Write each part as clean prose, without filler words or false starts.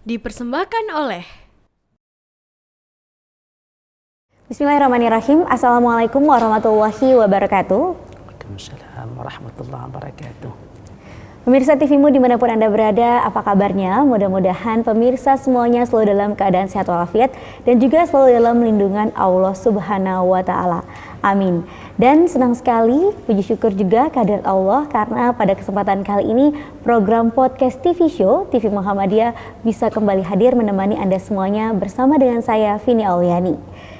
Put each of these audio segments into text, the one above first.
Dipersembahkan oleh Bismillahirrahmanirrahim. Assalamualaikum warahmatullahi wabarakatuh. Waalaikumsalam warahmatullahi wabarakatuh. Pemirsa TVmu dimanapun Anda berada, apa kabarnya? Mudah-mudahan pemirsa semuanya selalu dalam keadaan sehat walafiat dan juga selalu dalam lindungan Allah Subhanahu wa Ta'ala. Amin. Dan senang sekali, puji syukur juga kehadirat Allah karena pada kesempatan kali ini program podcast TV Show TV Muhammadiyah bisa kembali hadir menemani Anda semuanya bersama dengan saya Vini Auliani.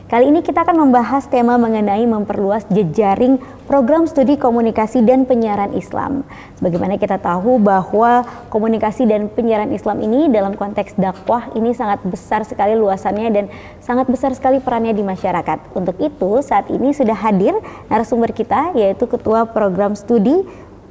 Kali ini kita akan membahas tema mengenai memperluas jejaring program studi komunikasi dan penyiaran Islam. Bagaimana kita tahu bahwa komunikasi dan penyiaran Islam ini dalam konteks dakwah ini sangat besar sekali luasannya dan sangat besar sekali perannya di masyarakat. Untuk itu saat ini sudah hadir narasumber kita yaitu Ketua Program Studi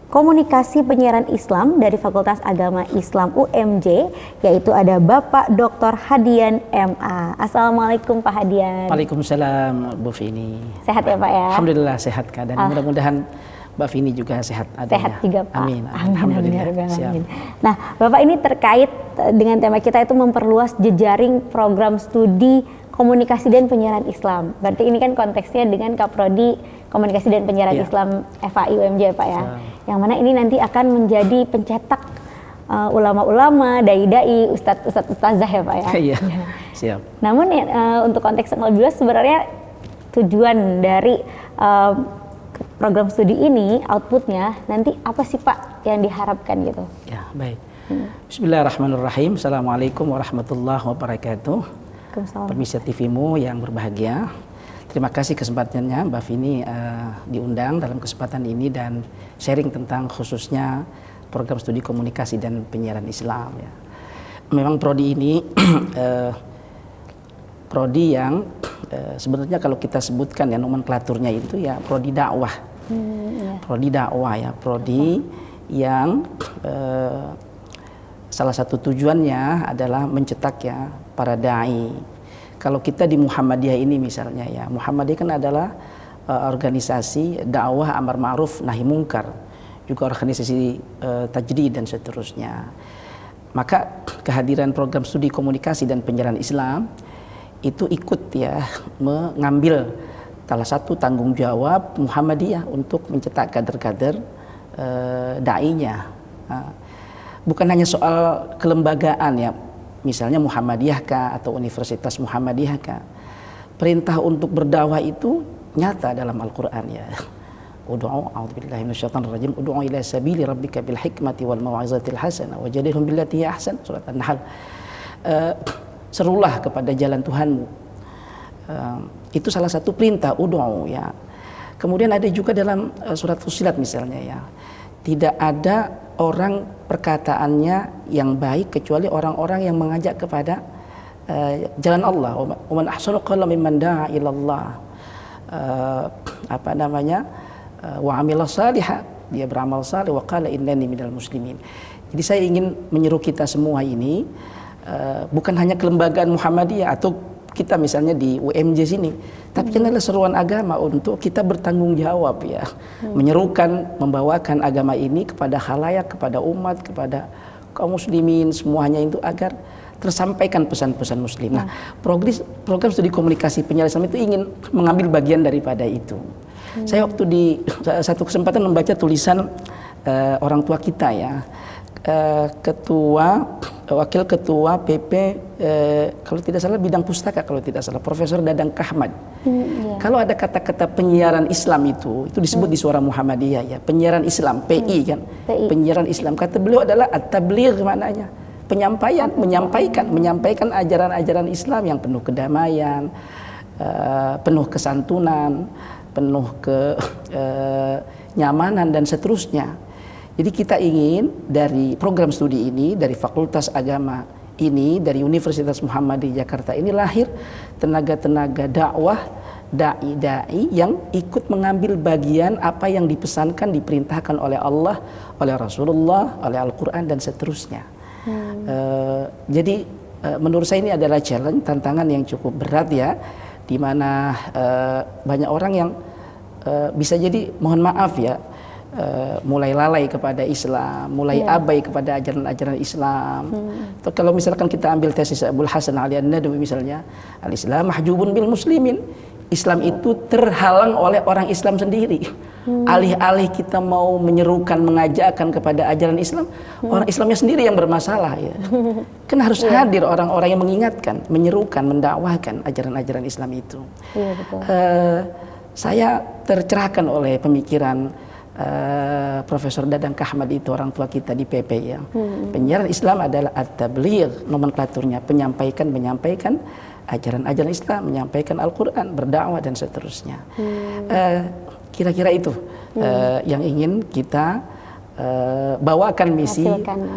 Komunikasi Penyiaran Islam dari Fakultas Agama Islam UMJ, yaitu ada Bapak Dr. Hadian MA. Assalamualaikum Pak Hadian. Waalaikumsalam Bu Vini. Sehat ya Pak ya? Alhamdulillah sehat keadaan. Mudah-mudahan Mbak Vini juga sehat adanya. Sehat juga Pak. Amin. Alhamdulillah. Siap. Nah Bapak ini terkait dengan tema kita itu memperluas jejaring program studi komunikasi dan penyiaran Islam. Berarti ini kan konteksnya dengan Kaprodi Komunikasi dan Penyiaran Islam FAI UMJ Pak ya. Yang mana ini nanti akan menjadi pencetak ulama-ulama, dai-dai, ustadzah ya Pak ya. Iya. Siap. Namun untuk konteks yang lebih luas sebenarnya tujuan dari program studi ini, outputnya nanti apa sih Pak yang diharapkan gitu? Ya, baik. Bismillahirrahmanirrahim. Assalamualaikum warahmatullahi wabarakatuh. Permisi TVmu yang berbahagia. Terima kasih kesempatannya Mbak Vini diundang dalam kesempatan ini dan sharing tentang khususnya program studi komunikasi dan penyiaran Islam ya. Memang prodi ini prodi yang sebenarnya kalau kita sebutkan ya nomenklaturnya itu ya prodi dakwah. Prodi dakwah ya, prodi yang salah satu tujuannya adalah mencetak ya para dai. Kalau kita di Muhammadiyah ini misalnya ya, Muhammadiyah kan adalah organisasi dakwah amar ma'ruf nahi mungkar, juga organisasi tajdid dan seterusnya. Maka kehadiran program studi komunikasi dan penyiaran Islam itu ikut ya mengambil salah satu tanggung jawab Muhammadiyah untuk mencetak kader-kader dai-nya. Bukan hanya soal kelembagaan ya, misalnya Muhammadiyah kah atau Universitas Muhammadiyah kah. Perintah untuk berdakwah itu nyata dalam Al-Quran ya. Ud'u a'udzubillahi minasyaitonir rajim ud'u ila sabili rabbika bil hikmati wal mau'izatil hasanah wajadilhum billati hiya ahsan, surat An-Nahl. Serulah kepada jalan Tuhanmu. Itu salah satu perintah ud'u ya. Kemudian ada juga dalam surat Fussilat misalnya ya. Tidak ada orang perkataannya yang baik kecuali orang-orang yang mengajak kepada jalan Allah. Wa man ahsanu qawlan mimman da'a ila Allah. Wa amila salihah, dia beramal saleh wa qala innani minal muslimin. Jadi saya ingin menyeru kita semua ini bukan hanya kelembagaan Muhammadiyah atau kita misalnya di UMJ sini, tapi ini adalah seruan agama untuk kita bertanggung jawab ya, menyerukan, membawakan agama ini kepada khalayak, kepada umat, kepada kaum muslimin semuanya itu agar tersampaikan pesan-pesan muslim. Nah, program studi komunikasi penyiaran Islam itu ingin mengambil bagian daripada itu. Saya waktu di satu kesempatan membaca tulisan orang tua kita ya, wakil ketua PP kalau tidak salah bidang pustaka kalau tidak salah Profesor Dadang Kahmad. Kalau ada kata-kata penyiaran Islam itu disebut di Suara Muhammadiyah ya, penyiaran Islam PI kan. Penyiaran Islam kata beliau adalah at-tabligh, maknanya menyampaikan ajaran-ajaran Islam yang penuh kedamaian, penuh kesantunan, penuh kenyamanan dan seterusnya. Jadi kita ingin dari program studi ini, dari Fakultas Agama ini, dari Universitas Muhammadiyah Jakarta ini lahir tenaga-tenaga dakwah, dai-dai yang ikut mengambil bagian apa yang dipesankan, diperintahkan oleh Allah, oleh Rasulullah, oleh Al-Quran dan seterusnya. Jadi menurut saya ini adalah challenge, tantangan yang cukup berat ya, di mana banyak orang yang bisa jadi mohon maaf ya, mulai lalai kepada Islam, mulai abai kepada ajaran-ajaran Islam. Atau kalau misalkan kita ambil tesis Abul Hasan Ali An-Nadwi misalnya, al-Islam mahjubun bil muslimin. Islam itu terhalang oleh orang Islam sendiri. Alih-alih kita mau menyerukan, mengajakkan kepada ajaran Islam, orang Islamnya sendiri yang bermasalah ya. Kan harus hadir orang-orang yang mengingatkan, menyerukan, mendakwahkan ajaran-ajaran Islam itu. Betul. Saya tercerahkan oleh pemikiran Profesor Dadang Kahmad itu, orang tua kita di PP ya. Penyiaran Islam adalah at-tabligh, nomenklaturnya menyampaikan ajaran-ajaran Islam, menyampaikan Al-Quran, berdakwah dan seterusnya. Kira-kira itu yang ingin kita bawakan misi,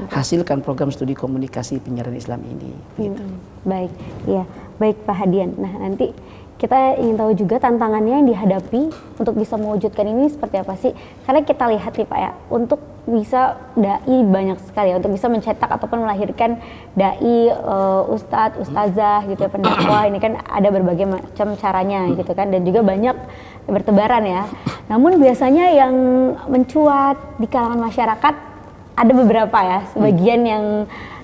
hasilkan program studi komunikasi penyiaran Islam ini. Gitu. Baik, ya, baik Pak Hadian. Nah nanti kita ingin tahu juga tantangannya yang dihadapi untuk bisa mewujudkan ini seperti apa sih? Karena kita lihat nih Pak ya, untuk bisa dai banyak sekali ya, untuk bisa mencetak ataupun melahirkan dai, ustadz, ustazah gitu ya, pendakwah ini kan ada berbagai macam caranya gitu kan, dan juga banyak bertebaran ya. Namun biasanya yang mencuat di kalangan masyarakat ada beberapa ya, sebagian yang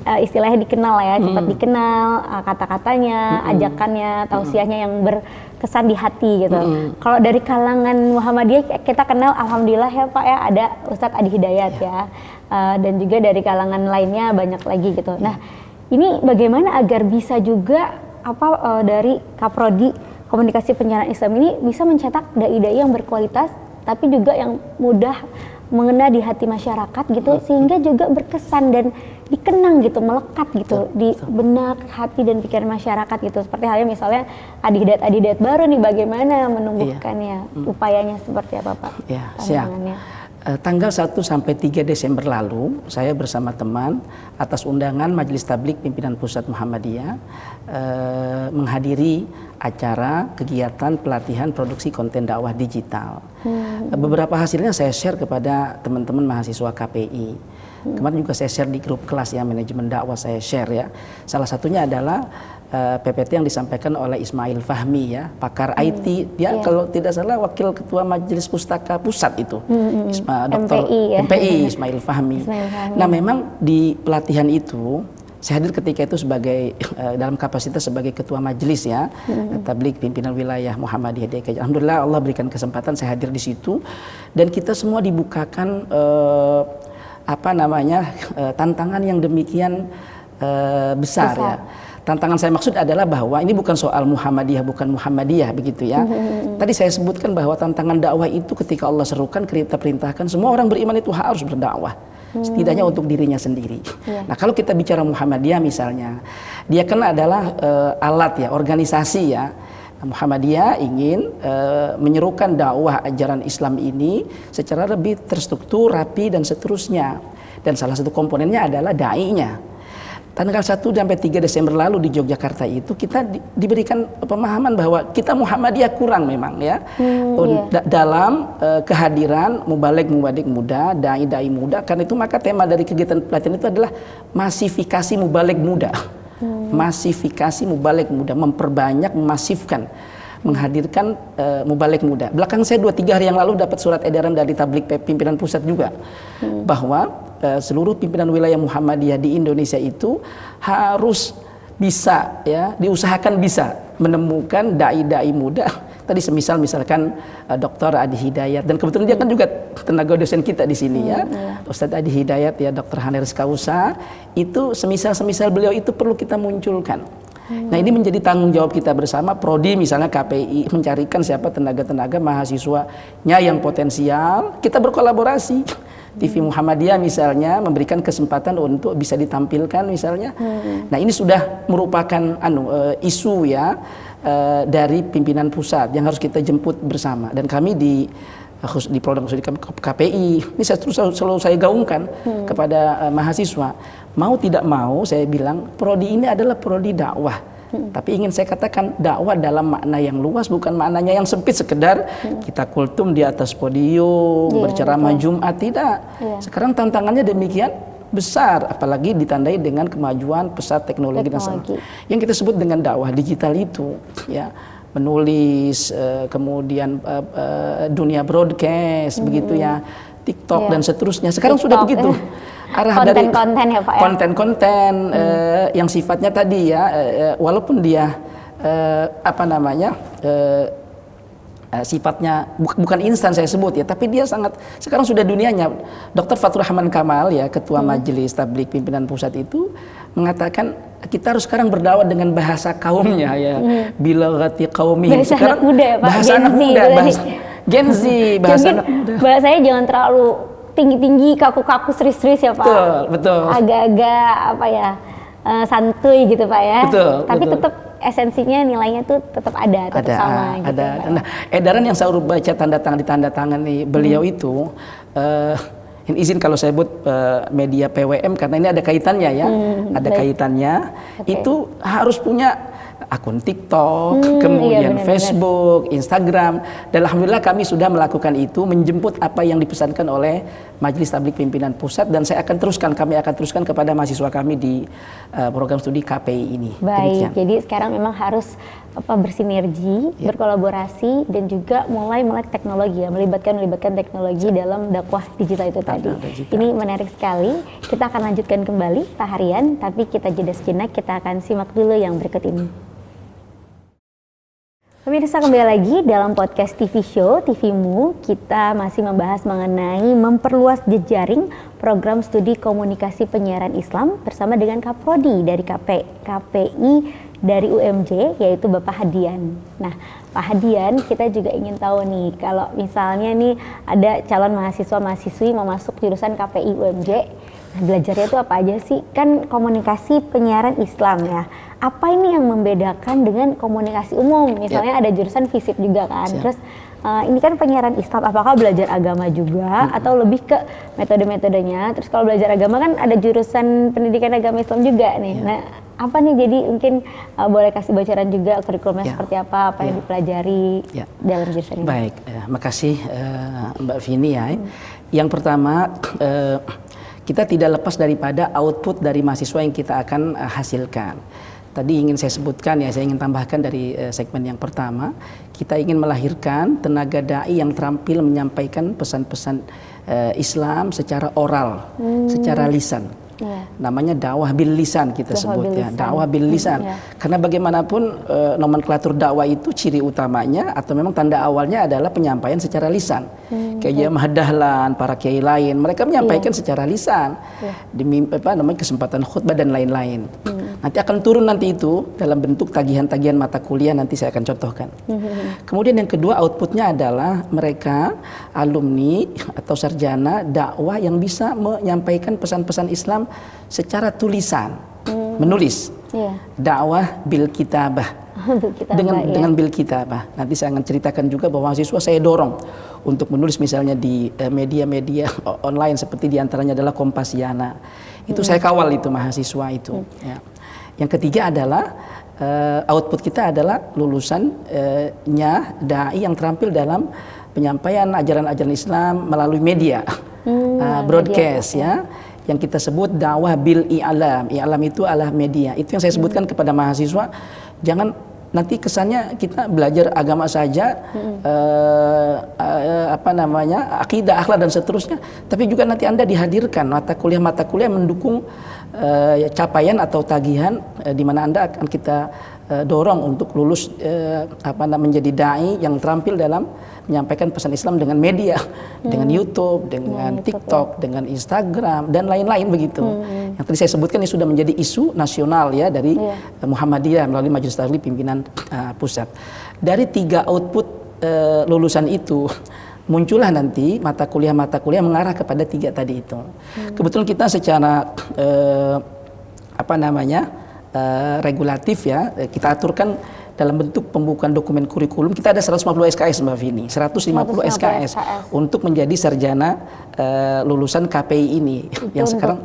istilahnya dikenal ya, cepat dikenal, kata-katanya, ajakannya, tausiahnya yang berkesan di hati gitu. Kalau dari kalangan Muhammadiyah kita kenal alhamdulillah ya Pak ya, ada Ustadz Adi Hidayat ya, dan juga dari kalangan lainnya banyak lagi gitu. Nah ini bagaimana agar bisa juga dari Kaprodi Komunikasi Penyiaran Islam ini bisa mencetak dai-dai yang berkualitas tapi juga yang mudah mengena di hati masyarakat gitu, sehingga juga berkesan dan dikenang gitu, melekat gitu di benak, hati dan pikiran masyarakat gitu. Seperti halnya misalnya Adi Hidayat baru nih, bagaimana menumbuhkannya, upayanya seperti apa Pak? Siap. Tanggal 1 sampai 3 Desember lalu, saya bersama teman atas undangan Majelis Tabligh Pimpinan Pusat Muhammadiyah menghadiri acara kegiatan pelatihan produksi konten dakwah digital. Beberapa hasilnya saya share kepada teman-teman mahasiswa KPI. Kemarin juga saya share di grup kelas ya, manajemen dakwah saya share ya. Salah satunya adalah PPT yang disampaikan oleh Ismail Fahmi ya, pakar IT, dia kalau tidak salah wakil ketua Majelis Pustaka Pusat itu, Dr. MPI Ismail Fahmi. Nah memang di pelatihan itu saya hadir ketika itu sebagai dalam kapasitas sebagai ketua majelis ya, Tabligh Pimpinan Wilayah Muhammadiyah DKI. Alhamdulillah Allah berikan kesempatan saya hadir di situ, dan kita semua dibukakan tantangan yang demikian besar ya. Tantangan saya maksud adalah bahwa ini bukan soal Muhammadiyah, bukan Muhammadiyah begitu ya. Tadi saya sebutkan bahwa tantangan dakwah itu ketika Allah serukan, kita perintahkan semua orang beriman itu harus berdakwah. Setidaknya untuk dirinya sendiri. Nah kalau kita bicara Muhammadiyah misalnya, dia kan adalah alat ya, organisasi ya. Muhammadiyah ingin menyerukan dakwah ajaran Islam ini secara lebih terstruktur, rapi dan seterusnya. Dan salah satu komponennya adalah dai-nya. Tanggal 1 sampai 3 Desember lalu di Yogyakarta itu kita diberikan pemahaman bahwa kita Muhammadiyah kurang memang ya, dalam kehadiran mubaligh muda, dai-dai muda. Karena itu maka tema dari kegiatan pelatihan itu adalah masifikasi mubaligh muda. Masifikasi mubaligh muda, memperbanyak, memasifkan, menghadirkan mubaligh muda. Belakang saya 2-3 hari yang lalu dapat surat edaran dari Tabligh Pimpinan Pusat juga, bahwa seluruh pimpinan wilayah Muhammadiyah di Indonesia itu harus bisa ya, diusahakan bisa menemukan dai-dai muda. Tadi misalkan Dr. Adi Hidayat, dan kebetulan dia kan juga tenaga dosen kita di sini ya, Ustadz Adi Hidayat ya, Dr. Haneris Kausa, itu semisal beliau itu perlu kita munculkan. Nah ini menjadi tanggung jawab kita bersama, Prodi misalnya KPI mencarikan siapa tenaga-tenaga mahasiswanya yang potensial, kita berkolaborasi. TV Muhammadiyah misalnya memberikan kesempatan untuk bisa ditampilkan misalnya. Nah ini sudah merupakan isu ya dari pimpinan pusat yang harus kita jemput bersama, dan kami di program studi KPI ini selalu saya gaungkan kepada mahasiswa, mau tidak mau saya bilang prodi ini adalah prodi dakwah. Tapi ingin saya katakan dakwah dalam makna yang luas, bukan maknanya yang sempit sekedar kita kultum di atas podium, berceramah Jumat, tidak. Sekarang tantangannya demikian besar, apalagi ditandai dengan kemajuan pesat teknologi. Dan yang kita sebut dengan dakwah digital itu ya, menulis, kemudian dunia broadcast begitu ya, TikTok Iya. dan seterusnya. Sekarang sudah TikTok, begitu. Arah dari konten-konten ya Pak ya? konten-konten yang sifatnya tadi ya, walaupun dia apa namanya sifatnya bukan instan saya sebut ya, tapi dia sangat sekarang sudah dunianya. Dr. Fathur Rahman Kamal ya, Ketua Majelis Tabligh Pimpinan Pusat itu mengatakan kita harus sekarang berdakwah dengan bahasa kaumnya ya, bilaghati qaumihim. Bahasa Sekarang anak muda ya Pak, bahasa Gen anak Z muda, itu bahasa tadi. Gen Z, bahasa Mungkin anak muda. bahasanya jangan terlalu tinggi-tinggi, kaku-kaku, serius-serius ya Pak. Betul, betul. Agak-agak apa ya, santuy gitu Pak ya. Betul, Tapi betul. tetap esensinya, nilainya tuh tetap ada, tetap sama gitu. ada. ya, Pak. Nah, edaran yang saya baca tanda tangan nih beliau itu, izin kalau saya sebut media PWM karena ini ada kaitannya ya, ada baik. kaitannya. Oke. Itu harus punya akun TikTok, Iya, kemudian benar-benar. Facebook, Instagram. Dan alhamdulillah kami sudah melakukan itu, menjemput apa yang dipesankan oleh Majelis Tabligh Pimpinan Pusat, dan kami akan teruskan kepada mahasiswa kami di program studi KPI ini. Baik, Demikian. jadi sekarang memang harus bersinergi, berkolaborasi, dan juga mulai melek teknologi ya, melibatkan teknologi dalam dakwah digital itu tadi. digital. Ini menarik sekali. Kita akan lanjutkan kembali Pak Harian, tapi kita jeda sejenak, kita akan simak dulu yang berikut ini. Pemirsa, kembali lagi dalam podcast TV Show TVmu. Kita masih membahas mengenai memperluas jejaring program studi komunikasi penyiaran Islam bersama dengan Kaprodi dari KPI dari UMJ, yaitu Bapak Hadian. Nah, Pak Hadian, kita juga ingin tahu nih, kalau misalnya nih ada calon mahasiswa-mahasiswi mau masuk jurusan KPI UMJ, nah belajarnya itu apa aja sih? Kan komunikasi penyiaran Islam ya. Apa ini yang membedakan dengan komunikasi umum? Misalnya ada jurusan FISIP juga kan. Terus ini kan penyiaran Islam, apakah belajar agama juga atau lebih ke metode-metodenya? Terus kalau belajar agama kan ada jurusan pendidikan agama Islam juga nih. Nah, apa nih, jadi mungkin boleh kasih bocoran juga kurikulumnya seperti apa yang dipelajari dalam jurusan ini? Baik, makasih Mbak Vini ya. Yang pertama, kita tidak lepas daripada output dari mahasiswa yang kita akan hasilkan. Tadi ingin saya sebutkan ya, saya ingin tambahkan dari segmen yang pertama, kita ingin melahirkan tenaga dai yang terampil menyampaikan pesan-pesan Islam secara oral, secara lisan. Namanya dakwah bil lisan kita sebut ya, dakwah bil lisan. Karena bagaimanapun nomenklatur dakwah itu ciri utamanya atau memang tanda awalnya adalah penyampaian secara lisan. Kayak Jamaah Dahlan, para kiai lain, mereka menyampaikan secara lisan demi kesempatan khutbah dan lain-lain. Nanti akan turun nanti itu dalam bentuk tagihan-tagihan mata kuliah, nanti saya akan contohkan. Kemudian yang kedua, outputnya adalah mereka alumni atau sarjana dakwah yang bisa menyampaikan pesan-pesan Islam secara tulisan, menulis. Dakwah bil kitabah. Dengan bil kitabah. Nanti saya akan ceritakan juga bahwa mahasiswa saya dorong untuk menulis misalnya di media-media online seperti diantaranya adalah Kompasiana. Itu saya kawal itu mahasiswa itu. Ya. Yang ketiga adalah output kita adalah lulusannya dai yang terampil dalam penyampaian ajaran-ajaran Islam melalui media, broadcast ya, yang kita sebut dakwah bil i'lam. I'lam itu adalah media. Itu yang saya sebutkan kepada mahasiswa, jangan nanti kesannya kita belajar agama saja, akidah, akhlak dan seterusnya, tapi juga nanti Anda dihadirkan mata kuliah mendukung capaian atau tagihan di mana Anda akan kita dorong untuk lulus menjadi dai yang terampil dalam menyampaikan pesan Islam dengan media, dengan YouTube, dengan TikTok, dengan Instagram dan lain-lain begitu. Yang tadi saya sebutkan ini sudah menjadi isu nasional ya dari Muhammadiyah melalui Majelis Tabligh Pimpinan Pusat. Dari 3 output lulusan itu muncullah nanti mata kuliah mengarah kepada 3 tadi itu. Kebetulan kita secara regulatif ya, kita aturkan dalam bentuk pembukaan dokumen kurikulum. Kita ada 150 SKS Mbak Vini, 150 SKS untuk menjadi sarjana lulusan KPI ini. Yang sekarang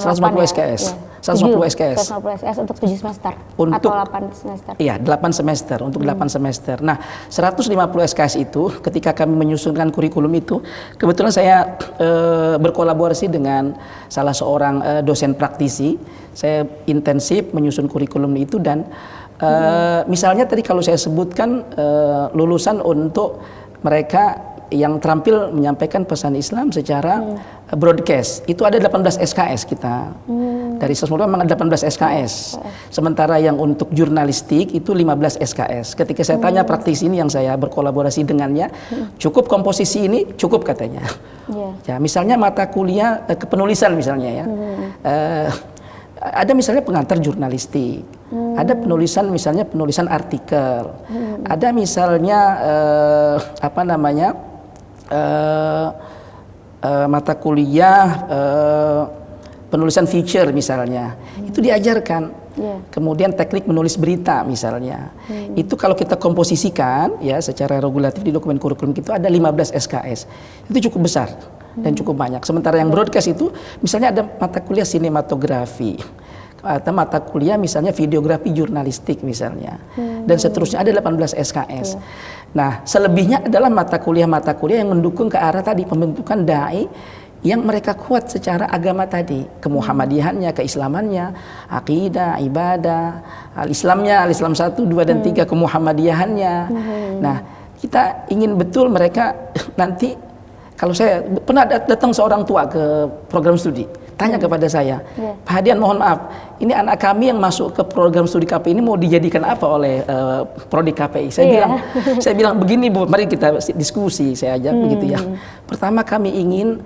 150 SKS. 150 SKS. 150 SKS untuk 7 semester untuk, atau 8 semester? Iya, 8 semester, untuk 8 semester. Nah, 150 SKS itu ketika kami menyusunkan kurikulum itu, kebetulan saya berkolaborasi dengan salah seorang dosen praktisi. Saya intensif menyusun kurikulum itu dan misalnya tadi kalau saya sebutkan lulusan untuk mereka yang terampil menyampaikan pesan Islam secara broadcast. Itu ada 18 SKS kita. Dari 100 memang ada 18 SKS. Sementara yang untuk jurnalistik itu 15 SKS. Ketika saya tanya praktisi ini yang saya berkolaborasi dengannya, cukup komposisi ini, cukup katanya. Ya, misalnya mata kuliah kepenulisan misalnya ya. Ada misalnya pengantar jurnalistik, ada penulisan misalnya penulisan artikel, ada misalnya mata kuliah penulisan feature misalnya, itu diajarkan. Kemudian teknik menulis berita misalnya, itu kalau kita komposisikan ya secara regulatif di dokumen kurikulum itu ada 15 SKS, itu cukup besar dan cukup banyak. Sementara yang broadcast itu misalnya ada mata kuliah sinematografi, atau mata kuliah misalnya videografi jurnalistik misalnya, dan seterusnya ada 18 SKS. Nah, selebihnya adalah mata kuliah yang mendukung ke arah tadi pembentukan dai yang mereka kuat secara agama tadi, kemuhammadiyahannya, keislamannya, akidah, ibadah, al-Islamnya, al-Islam 1, 2 dan 3, kemuhammadiyahannya. Nah, kita ingin betul mereka nanti, kalau saya pernah datang seorang tua ke program studi, tanya kepada saya, Pak Hadian mohon maaf, ini anak kami yang masuk ke program studi KPI ini mau dijadikan apa oleh prodi KPI? Saya bilang begini Bu, mari kita diskusi, saya ajak begitu ya. Pertama kami ingin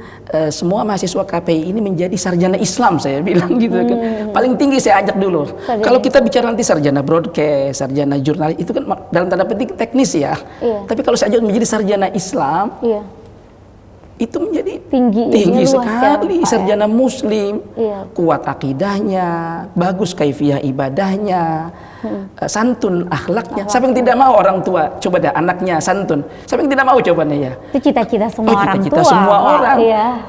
semua mahasiswa KPI ini menjadi sarjana Islam, saya bilang gitu kan. Paling tinggi saya ajak dulu. Kalau kita bicara nanti sarjana broadcast, sarjana jurnalis, itu kan dalam tanda petik teknis ya. Tapi kalau saya ajak menjadi sarjana Islam, itu menjadi tinggi sekali, sarjana muslim, kuat akidahnya, bagus kaifiyah ibadahnya, santun akhlaknya. Siapa yang tidak mau orang tua coba dah anaknya santun? Siapa yang tidak mau coba nih ya? Itu cita-cita semua orang cita-cita tua. Semua orang.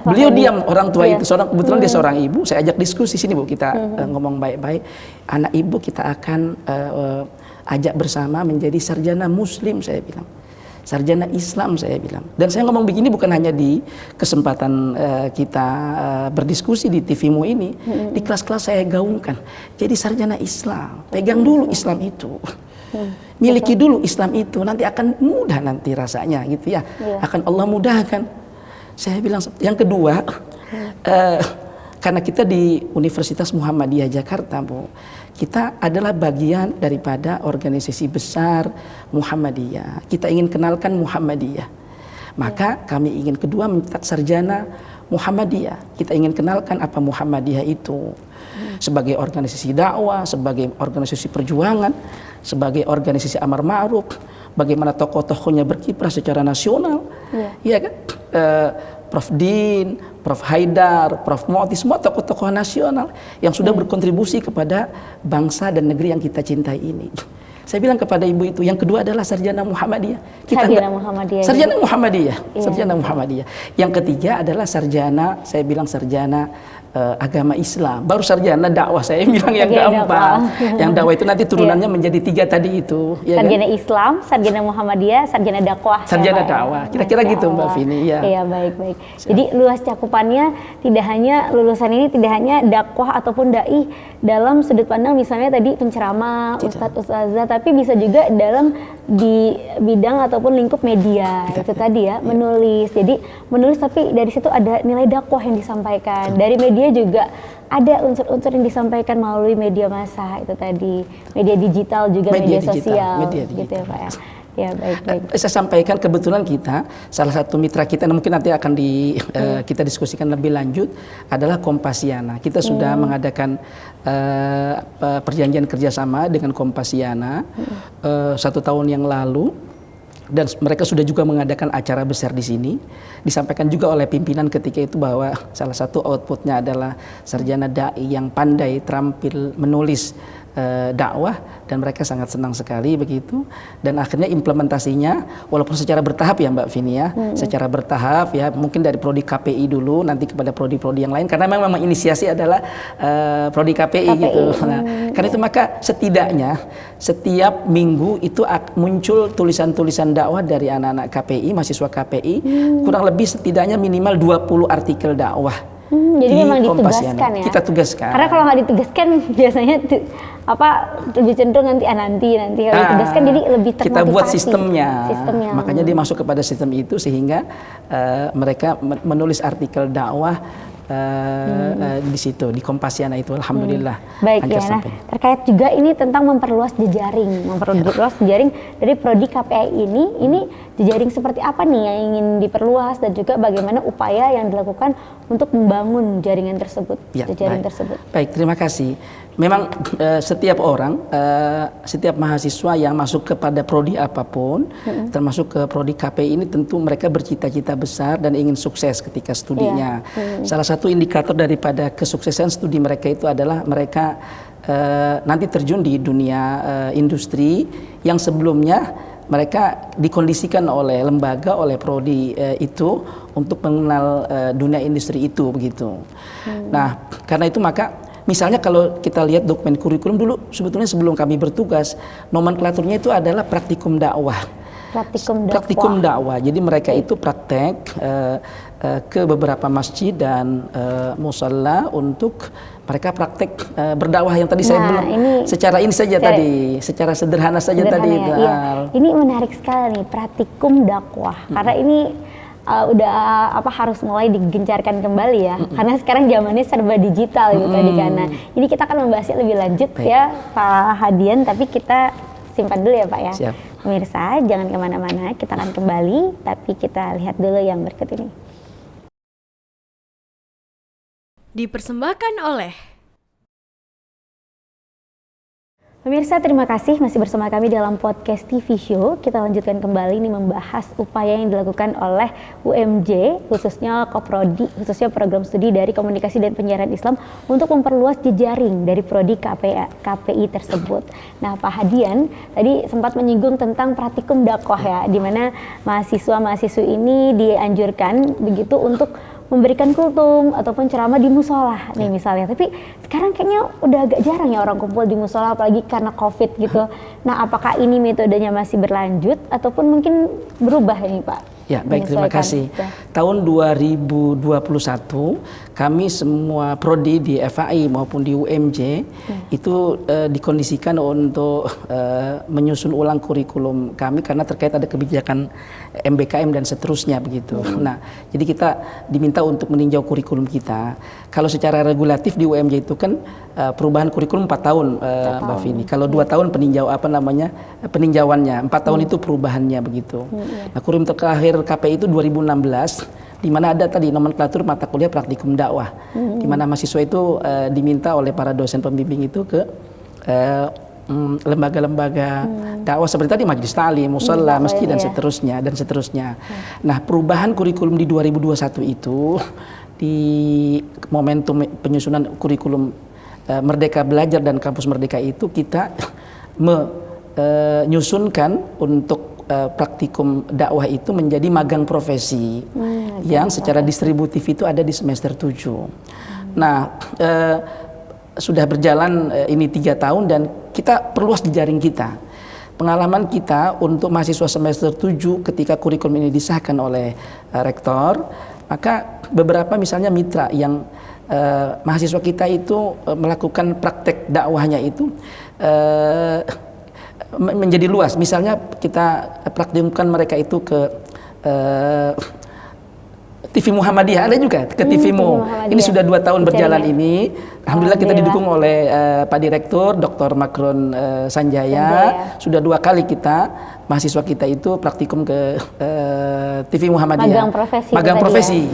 Beliau diam, orang tua itu kebetulan dia seorang ibu. Saya ajak diskusi sini Bu, kita ngomong baik-baik. Anak ibu kita akan ajak bersama menjadi sarjana muslim, saya bilang. Sarjana Islam, saya bilang. Dan saya ngomong begini bukan hanya di kesempatan kita berdiskusi di TVmu ini, di kelas-kelas saya gaungkan. Jadi sarjana Islam, pegang dulu Islam itu, miliki dulu Islam itu, nanti akan mudah nanti rasanya gitu ya, akan Allah mudahkan. Saya bilang yang kedua, karena kita di Universitas Muhammadiyah Jakarta, Bu, kita adalah bagian daripada organisasi besar Muhammadiyah. Kita ingin kenalkan Muhammadiyah. Maka kami ingin kedua minta sarjana Muhammadiyah. Kita ingin kenalkan apa Muhammadiyah itu. Sebagai organisasi dakwah, sebagai organisasi perjuangan, sebagai organisasi amar ma'ruf, bagaimana tokoh-tokohnya berkiprah secara nasional. Iya kan? Prof. Din, Prof. Haidar, Prof. Moti, semua tokoh-tokoh nasional yang sudah berkontribusi kepada bangsa dan negeri yang kita cintai ini. Saya bilang kepada ibu itu, yang kedua adalah sarjana Muhammadiyah. Sarjana Muhammadiyah. Sarjana Muhammadiyah. Yang ketiga adalah sarjana, saya bilang sarjana agama Islam. Baru sarjana dakwah, saya bilang yang keempat. Yang dakwah itu nanti turunannya menjadi 3 tadi itu. Sarjana Islam, sarjana Muhammadiyah, sarjana dakwah. Sarjana dakwah, kira-kira gitu Mbak Vini. Iya, baik-baik. Jadi luas cakupannya, tidak hanya lulusan ini tidak hanya dakwah ataupun dai dalam sudut pandang misalnya tadi penceramah, ustadz-ustazah, tapi bisa juga dalam di bidang ataupun lingkup media. Itu tadi ya, menulis. Jadi menulis tapi dari situ ada nilai dakwah yang disampaikan. Dari media juga ada unsur-unsur yang disampaikan melalui media massa, itu tadi media digital juga media sosial gitu ya Pak ya. Ya, baik-baik. Saya sampaikan kebetulan kita salah satu mitra kita mungkin nanti akan kita diskusikan lebih lanjut adalah Kompasiana. Kita sudah mengadakan perjanjian kerjasama dengan Kompasiana 1 tahun yang lalu. Dan mereka sudah juga mengadakan acara besar di sini. Disampaikan juga oleh pimpinan ketika itu bahwa salah satu outputnya adalah sarjana dai yang pandai terampil menulis dakwah, dan mereka sangat senang sekali begitu. Dan akhirnya implementasinya walaupun secara bertahap ya Mbak Vini ya, secara bertahap ya, mungkin dari prodi KPI dulu nanti kepada prodi-prodi yang lain, karena memang inisiasi adalah prodi KPI gitu. Nah, karena itu maka setidaknya setiap minggu itu muncul tulisan-tulisan dakwah dari anak-anak KPI, mahasiswa KPI, kurang lebih setidaknya minimal 20 artikel dakwah Jadi di memang Kompasiana. ditugaskan ya. Kita tugaskan. Karena kalau nggak ditugaskan biasanya lebih cenderung nanti kalau ditugaskan jadi lebih termotivasi. Kita buat sistemnya. Makanya dia masuk kepada sistem itu sehingga mereka menulis artikel dakwah di situ di Kompasiana itu, alhamdulillah. Baik ya. Nah, terkait juga ini tentang memperluas jejaring dari prodi KPI ini jejaring seperti apa nih yang ingin diperluas dan juga bagaimana upaya yang dilakukan untuk membangun jaringan tersebut, jejaring tersebut. Baik, terima kasih. Memang setiap orang, setiap mahasiswa yang masuk kepada prodi apapun, termasuk ke prodi KPI ini tentu mereka bercita-cita besar dan ingin sukses ketika studinya. Salah satu indikator daripada kesuksesan studi mereka itu adalah mereka nanti terjun di dunia industri yang sebelumnya mereka dikondisikan oleh lembaga, oleh prodi itu untuk mengenal dunia industri itu begitu. Nah, karena itu maka misalnya kalau kita lihat dokumen kurikulum dulu, sebetulnya sebelum kami bertugas, nomenklaturnya itu adalah praktikum dakwah. Praktikum dakwah. Jadi mereka itu praktek ke beberapa masjid dan musalla untuk mereka praktek berdakwah yang tadi saya bilang. Secara sederhana saja tadi. Iya. Ini menarik sekali nih, praktikum dakwah. Karena ini harus mulai digencarkan kembali ya, karena sekarang zamannya serba digital gitu tadi karena. Ini kita akan membahasnya lebih lanjut ya Pak Hadian, tapi kita simpan dulu ya Pak ya. Siap. Pemirsa jangan kemana-mana, kita akan kembali, tapi kita lihat dulu yang berikut ini. Dipersembahkan oleh Pemirsa, terima kasih masih bersama kami dalam podcast TV Show. Kita lanjutkan kembali ini membahas upaya yang dilakukan oleh UMJ, khususnya Koprodi, khususnya program studi dari Komunikasi dan Penyiaran Islam untuk memperluas jejaring dari prodi KPI tersebut. Nah, Pak Hadian tadi sempat menyinggung tentang praktikum dakwah ya, di mana mahasiswa-mahasiswi ini dianjurkan begitu untuk memberikan kultum ataupun ceramah di musola nih misalnya. Tapi sekarang kayaknya udah agak jarang ya orang kumpul di musola apalagi karena Covid gitu. Nah, apakah ini metodenya masih berlanjut ataupun mungkin berubah ini Pak? Ya, baik, terima kasih. Tahun 2021 kami semua prodi di FAI maupun di UMJ itu dikondisikan untuk menyusun ulang kurikulum kami karena terkait ada kebijakan MBKM dan seterusnya begitu. Nah, jadi kita diminta untuk meninjau kurikulum kita. Kalau secara regulatif di UMJ itu kan perubahan kurikulum 4 tahun, Mbak Vini. Kalau 2 tahun peninjauannya, 4 tahun itu perubahannya begitu. Nah, kurikulum terakhir KPI itu 2016, di mana ada tadi nomenklatur mata kuliah praktikum dakwah, di mana mahasiswa itu diminta oleh para dosen pembimbing itu ke lembaga-lembaga dakwah seperti tadi majelis taklim, musalla, masjid dan seterusnya. Nah, perubahan kurikulum di 2021 itu di momentum penyusunan kurikulum Merdeka Belajar dan Kampus Merdeka itu kita menyusunkan untuk praktikum dakwah itu menjadi magang profesi yang secara distributif itu ada di semester 7. Nah, sudah berjalan ini 3 tahun dan kita perluas jejaring kita. Pengalaman kita untuk mahasiswa semester 7 ketika kurikulum ini disahkan oleh rektor, maka beberapa misalnya mitra yang mahasiswa kita itu melakukan praktek dakwahnya itu menjadi luas. Misalnya kita praktikumkan mereka itu ke TV Muhammadiyah, ada juga ke TVMu. Ini sudah 2 tahun berjalan ini. Alhamdulillah kita didukung oleh Pak Direktur Dr. Makron Sanjaya. Sudah 2 kali kita mahasiswa kita itu praktikum ke TV Muhammadiyah. Magang profesi.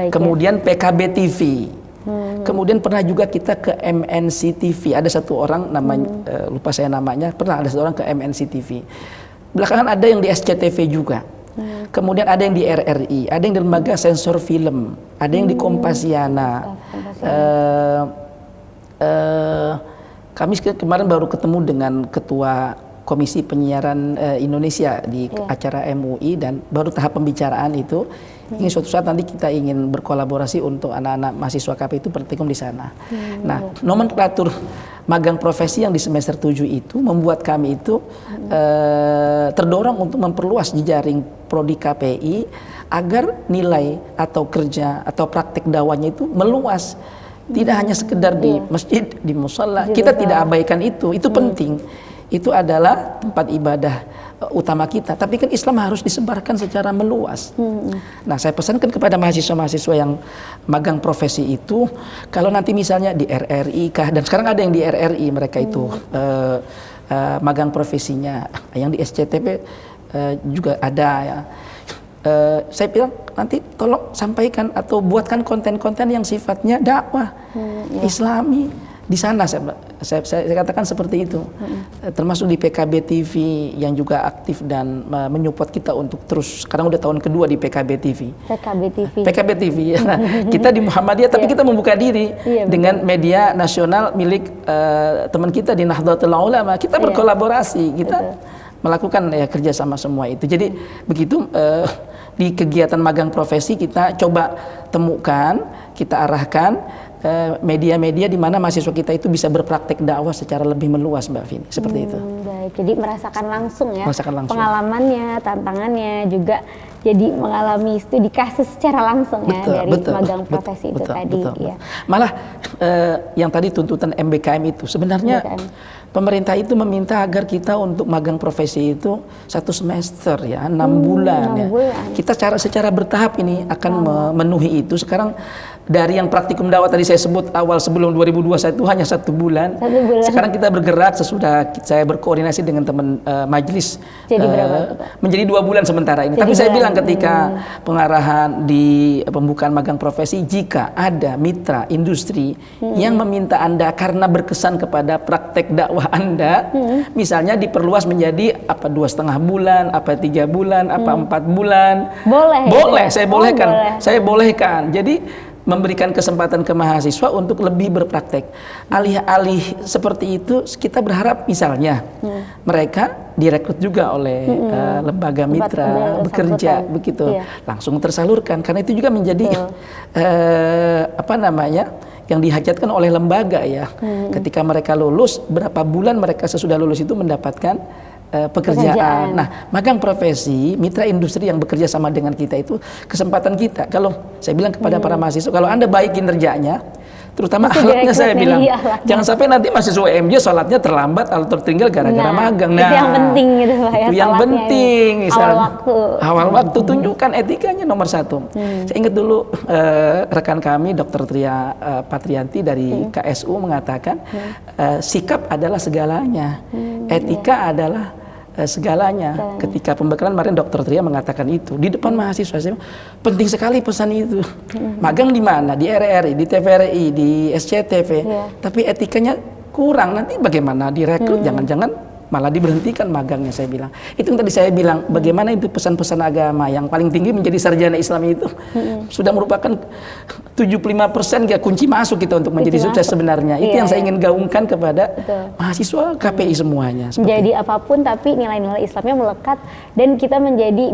Kemudian PKB TV. Kemudian pernah juga kita ke MNC TV. Ada satu orang namanya lupa saya namanya. Pernah ada satu orang ke MNC TV. Belakangan ada yang di SCTV juga. Kemudian ada yang di RRI, ada yang di lembaga sensor film, ada yang di Kompasiana. Kami kemarin baru ketemu dengan Ketua Komisi Penyiaran Indonesia di acara MUI dan baru tahap pembicaraan itu. Ini suatu saat nanti kita ingin berkolaborasi untuk anak-anak mahasiswa KPI itu praktikum di sana. Nah, nomenklatur magang profesi yang di semester 7 itu membuat kami itu terdorong untuk memperluas jejaring prodi KPI agar nilai atau kerja atau praktek dakwahnya itu meluas. Tidak hanya sekedar di masjid, di musala. Kita tidak abaikan itu penting. Itu adalah tempat ibadah utama kita. Tapi kan Islam harus disebarkan secara meluas. Nah, saya pesankan kepada mahasiswa-mahasiswa yang magang profesi itu, kalau nanti misalnya di RRI kah, dan sekarang ada yang di RRI mereka itu magang profesinya, yang di SCTP juga ada ya. Saya bilang nanti tolong sampaikan atau buatkan konten-konten yang sifatnya dakwah Islami di sana. Saya katakan seperti itu. Termasuk di PKB TV yang juga aktif dan menyupport kita untuk terus. Sekarang udah tahun kedua di PKB TV. PKB TV. Kita di Muhammadiyah tapi kita membuka diri dengan media nasional milik teman kita di Nahdlatul Ulama. Kita berkolaborasi, kita melakukan ya kerjasama semua itu. Jadi begitu di kegiatan magang profesi kita coba temukan, kita arahkan media-media di mana mahasiswa kita itu bisa berpraktek dakwah secara lebih meluas, Mbak Vini, seperti itu. Baik, jadi merasakan langsung ya, pengalamannya, tantangannya juga. Jadi mengalami studi kasus secara langsung ya dari magang profesi itu tadi. Ya. Malah yang tadi tuntutan MBKM itu sebenarnya pemerintah itu meminta agar kita untuk magang profesi itu 1 semester ya, 6 bulan ya. Kita secara bertahap ini akan memenuhi itu. Sekarang dari yang praktikum dakwah tadi saya sebut awal sebelum 2021 itu hanya 1 bulan. Sekarang kita bergerak sesudah saya berkoordinasi dengan teman majelis. Jadi berapa? Menjadi 2 bulan sementara ini. Jadi tapi saya bilang ketika pengarahan di pembukaan magang profesi, jika ada mitra industri yang meminta Anda karena berkesan kepada praktek dakwah Anda, misalnya diperluas menjadi apa 2,5 bulan, apa 3 bulan, apa 4 bulan, boleh, saya bolehkan, saya bolehkan. Jadi memberikan kesempatan ke mahasiswa untuk lebih berpraktek. Alih-alih seperti itu, kita berharap misalnya mereka direkrut juga oleh lembaga mitra bekerja begitu, langsung tersalurkan. Karena itu juga menjadi apa namanya, yang dihajatkan oleh lembaga ya. Ketika mereka lulus, berapa bulan mereka sesudah lulus itu mendapatkan pekerjaan. Nah, magang profesi, mitra industri yang bekerja sama dengan kita itu kesempatan kita. Kalau saya bilang kepada para mahasiswa, kalau Anda baik kinerjanya, terutama akhlaknya, saya bilang jangan sampai nanti mahasiswa UMJ sholatnya terlambat atau tertinggal gara-gara magang. Nah, itu yang penting gitu Pak ya. Itu yang penting. Awal waktu tunjukkan etikanya nomor 1. Saya ingat dulu rekan kami Dr. Tria Patrianti dari KSU mengatakan sikap adalah segalanya, etika adalah segalanya. Ketika pembekalan kemarin Dr. Tria mengatakan itu di depan mahasiswa, saya penting sekali pesan itu. Magang di mana? Di RRI, di TVRI, di SCTV, tapi etikanya kurang, nanti bagaimana direkrut? Jangan-jangan malah diberhentikan magangnya, saya bilang. Itu yang tadi saya bilang, bagaimana itu pesan-pesan agama yang paling tinggi menjadi sarjana Islam itu sudah merupakan 75% ya kunci masuk kita untuk menjadi sukses sebenarnya. Itu yang saya ingin gaungkan kepada mahasiswa KPI semuanya. Jadi apapun tapi nilai-nilai Islamnya melekat dan kita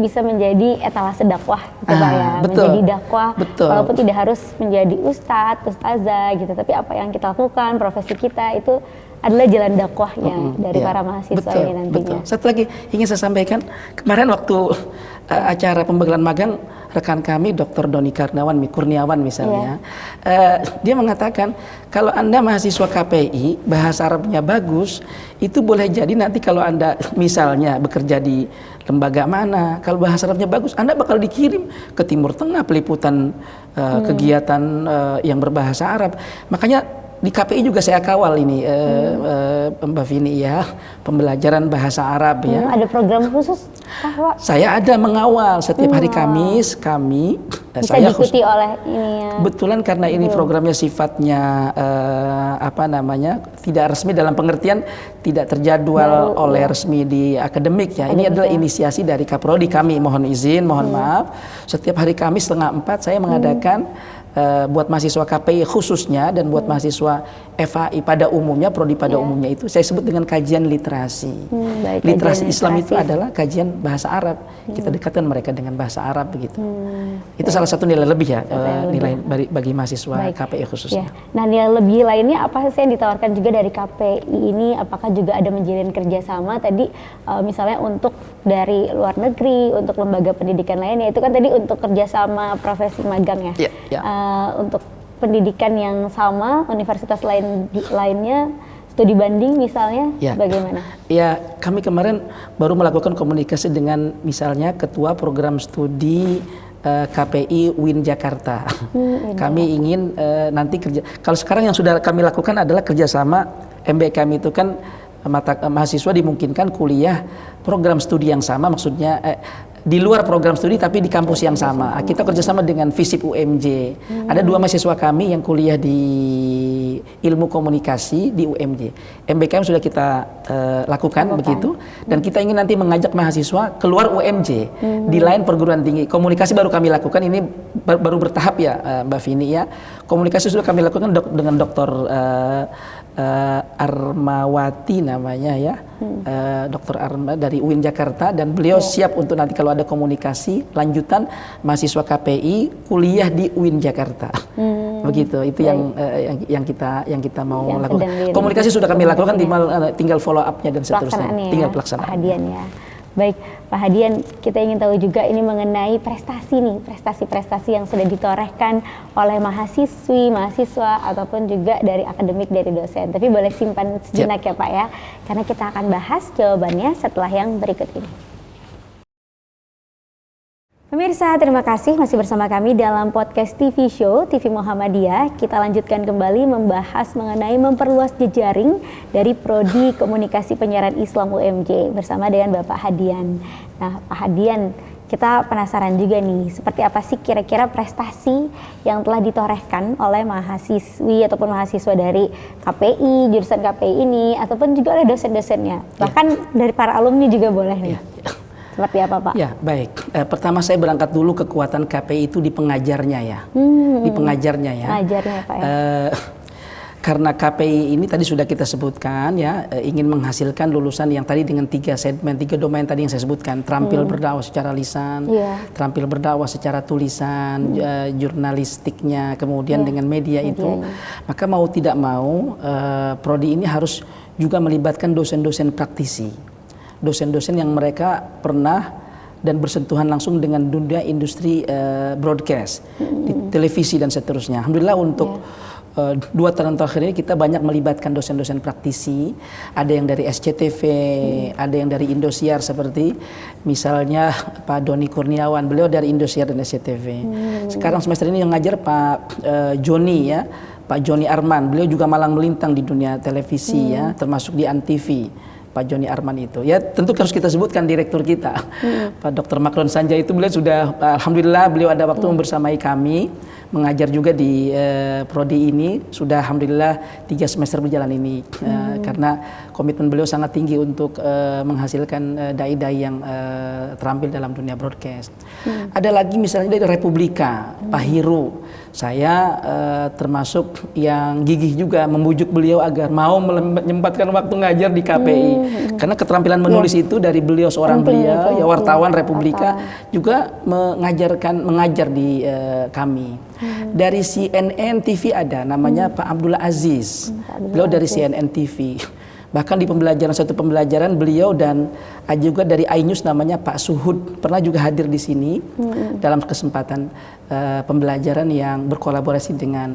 bisa menjadi etalase dakwah gitu Pak ya. Menjadi dakwah walaupun tidak harus menjadi ustadz, ustazah gitu, tapi apa yang kita lakukan, profesi kita itu adalah jalan dakwahnya dari para mahasiswa ini nantinya. Satu lagi ingin saya sampaikan, kemarin waktu acara pembekalan magang, rekan kami Dr. Doni Kurniawan misalnya, dia mengatakan kalau Anda mahasiswa KPI, bahasa Arabnya bagus, itu boleh jadi nanti kalau Anda misalnya bekerja di lembaga mana, kalau bahasa Arabnya bagus, Anda bakal dikirim ke Timur Tengah peliputan kegiatan yang berbahasa Arab. Makanya di KPI juga saya kawal ini Mbak Vini ya, pembelajaran bahasa Arab ya. Ada program khusus Pak? Saya ada mengawal setiap hari Kamis kami. Bisa diikuti oleh ini ya. Betulan karena ini programnya sifatnya apa namanya, tidak resmi dalam pengertian tidak terjadwal oleh resmi di akademik ya. Ini adalah inisiasi dari Kaprodi kami. Mohon izin, mohon maaf. Setiap hari Kamis 3:30 saya mengadakan buat mahasiswa KPI khususnya dan buat mahasiswa FHI pada umumnya, prodi pada umumnya itu saya sebut dengan kajian literasi. Literasi Islam itu adalah kajian bahasa Arab. Kita dekatkan mereka dengan bahasa Arab begitu. Itu salah satu nilai lebih ya, nilai bagi mahasiswa KPI khususnya. Nah, nilai lebih lainnya apa sih yang ditawarkan juga dari KPI ini? Apakah juga ada menjalin kerjasama tadi misalnya untuk dari luar negeri, untuk lembaga pendidikan lainnya, itu kan tadi untuk kerjasama profesi magang ya. Untuk pendidikan yang sama, universitas lainnya, studi banding misalnya, bagaimana? Ya, kami kemarin baru melakukan komunikasi dengan misalnya Ketua Program Studi KPI UIN Jakarta. Kami ingin nanti kalau sekarang yang sudah kami lakukan adalah kerjasama MBA kami itu kan mahasiswa dimungkinkan kuliah program studi yang sama, maksudnya di luar program studi tapi di kampus yang sama. Kita kerjasama dengan FISIP UMJ. Ada 2 mahasiswa kami yang kuliah di ilmu komunikasi di UMJ. MBKM sudah kita lakukan begitu, dan kita ingin nanti mengajak mahasiswa keluar UMJ di lain perguruan tinggi. Komunikasi baru kami lakukan, ini baru bertahap ya Mbak Vini ya. Komunikasi sudah kami lakukan dengan Dr. Armawati namanya ya, Dr. Arma dari UIN Jakarta, dan beliau siap untuk nanti kalau ada komunikasi lanjutan mahasiswa KPI kuliah di UIN Jakarta. Begitu, itu yang kita mau lakukan. Komunikasi sudah kami lakukan, tinggal follow up-nya dan seterusnya. Tinggal pelaksanaan. Ya. Baik, Pak Hadian, kita ingin tahu juga ini mengenai prestasi nih, prestasi-prestasi yang sudah ditorehkan oleh mahasiswa ataupun juga dari akademik, dari dosen. Tapi boleh simpan sejenak ya Pak ya, karena kita akan bahas jawabannya setelah yang berikut ini. Pemirsa, terima kasih masih bersama kami dalam podcast TV Show TV Muhammadiyah. Kita lanjutkan kembali membahas mengenai memperluas jejaring dari Prodi Komunikasi Penyiaran Islam UMJ bersama dengan Bapak Hadian. Nah, Pak Hadian, kita penasaran juga nih, seperti apa sih kira-kira prestasi yang telah ditorehkan oleh mahasiswi ataupun mahasiswa dari KPI, jurusan KPI ini, ataupun juga oleh dosen-dosennya, bahkan dari para alumni juga boleh nih. Seperti apa Pak? Ya, baik. Pertama saya berangkat dulu kekuatan KPI itu di pengajarnya ya. Di pengajarnya ya. Pengajarnya Pak ya. Karena KPI ini tadi sudah kita sebutkan ya, ingin menghasilkan lulusan yang tadi dengan 3 segmen, 3 domain tadi yang saya sebutkan, terampil berdakwah secara lisan, terampil berdakwah secara tulisan, jurnalistiknya, kemudian dengan media itu. Maka mau tidak mau, prodi ini harus juga melibatkan dosen-dosen praktisi. Dosen-dosen yang mereka pernah dan bersentuhan langsung dengan dunia industri broadcast, di televisi dan seterusnya. Alhamdulillah untuk 2 tahun terakhir ini kita banyak melibatkan dosen-dosen praktisi. Ada yang dari SCTV, ada yang dari Indosiar seperti misalnya Pak Doni Kurniawan, beliau dari Indosiar dan SCTV. Sekarang semester ini yang ngajar Pak Joni ya, Pak Joni Arman, beliau juga malang melintang di dunia televisi ya, termasuk di Antv. Pak Joni Arman itu, ya tentu harus kita sebutkan direktur kita, Pak Dr. Makron Sanjay itu beliau sudah, alhamdulillah beliau ada waktu membersamai kami, mengajar juga di prodi ini, sudah alhamdulillah 3 semester berjalan ini, karena komitmen beliau sangat tinggi untuk menghasilkan dai-dai yang terampil dalam dunia broadcast. Ada lagi misalnya dari Republika, Pak Hiru, saya termasuk yang gigih juga membujuk beliau agar mau menyempatkan waktu ngajar di KPI. Karena keterampilan menulis itu dari beliau, seorang beliau ya wartawan Republika juga mengajar di kami. Dari CNN TV ada namanya Pak Abdullah Aziz. Beliau dari CNN TV. Bahkan di satu pembelajaran beliau dan juga dari iNews namanya Pak Suhud pernah juga hadir di sini dalam kesempatan pembelajaran yang berkolaborasi dengan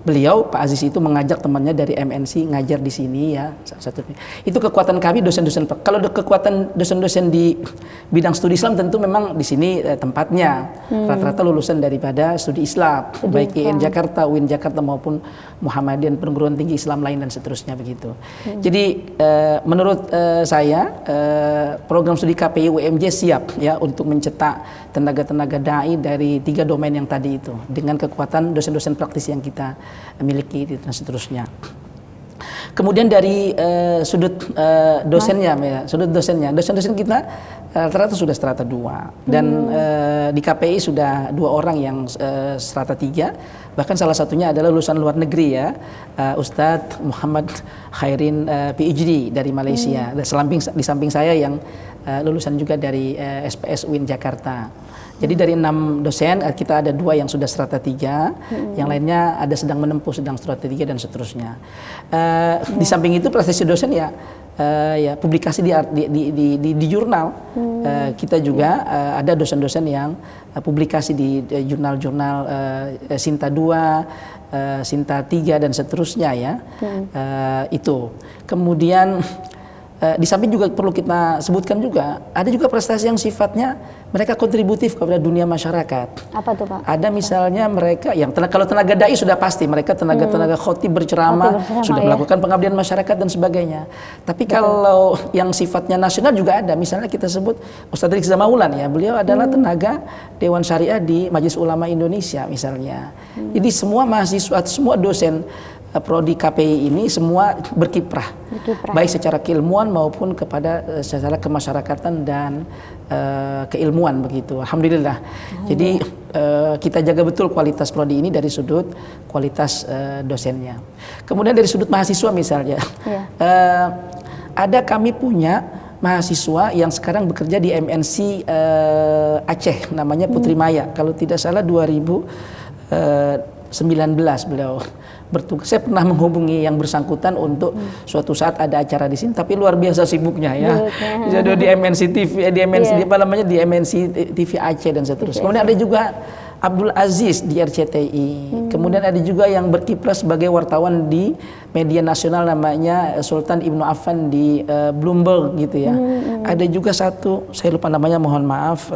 beliau. Pak Aziz itu mengajak temannya dari MNC ngajar di sini ya. Itu kekuatan kami dosen-dosen. Kalau kekuatan dosen-dosen di bidang studi Islam tentu memang di sini tempatnya. Rata-rata lulusan daripada studi Islam, baik IN Jakarta, UIN Jakarta maupun Muhammadiyah, perguruan tinggi Islam lain dan seterusnya begitu. Jadi menurut saya program studi KPI UMJ siap ya untuk mencetak tenaga-tenaga dai dari 3 domain yang tadi itu dengan kekuatan dosen-dosen praktisi yang kita miliki dan seterusnya. Kemudian dari sudut dosennya, ya, dosen kita rata-rata sudah strata 2 dan di KPI sudah 2 orang yang strata 3, bahkan salah satunya adalah lulusan luar negeri ya, Ustadz Muhammad Khairin PhD dari Malaysia. Dan di samping saya yang lulusan juga dari SPS UIN Jakarta. Jadi dari 6 dosen kita ada 2 yang sudah strata 3, yang lainnya ada sedang menempuh sedang strata 3 dan seterusnya. Di samping itu prestasi dosen ya publikasi di jurnal. Kita juga ada dosen-dosen yang publikasi di jurnal-jurnal Sinta 2, Sinta 3 dan seterusnya ya. Itu. Kemudian di samping juga perlu kita sebutkan juga, ada juga prestasi yang sifatnya mereka kontributif kepada dunia masyarakat. Apa tuh Pak? Ada misalnya mereka yang kalau tenaga dai sudah pasti mereka tenaga khotib berceramah, sudah melakukan pengabdian masyarakat dan sebagainya. Tapi kalau yang sifatnya nasional juga ada, misalnya kita sebut Ustadz Rizza Maulan ya, beliau adalah tenaga Dewan Syariah di Majelis Ulama Indonesia misalnya. Jadi semua mahasiswa, semua dosen prodi KPI ini semua berkiprah, baik secara keilmuan maupun kepada secara kemasyarakatan dan keilmuan begitu. Alhamdulillah. Jadi kita jaga betul kualitas prodi ini dari sudut kualitas dosennya. Kemudian dari sudut mahasiswa misalnya, ada kami punya mahasiswa yang sekarang bekerja di MNC Aceh, namanya Putri Maya. Kalau tidak salah 2019 beliau bertugas. Saya pernah menghubungi yang bersangkutan untuk suatu saat ada acara di sini, tapi luar biasa sibuknya ya. Jadi di MNC TV, di MNC apa namanya, di MNC TV Aceh dan seterusnya. Kemudian ada juga Abdul Aziz di RCTI. Kemudian ada juga yang berkiprah sebagai wartawan di media nasional namanya Sultan Ibnu Affan di Bloomberg gitu ya. Ada juga satu, saya lupa namanya, mohon maaf,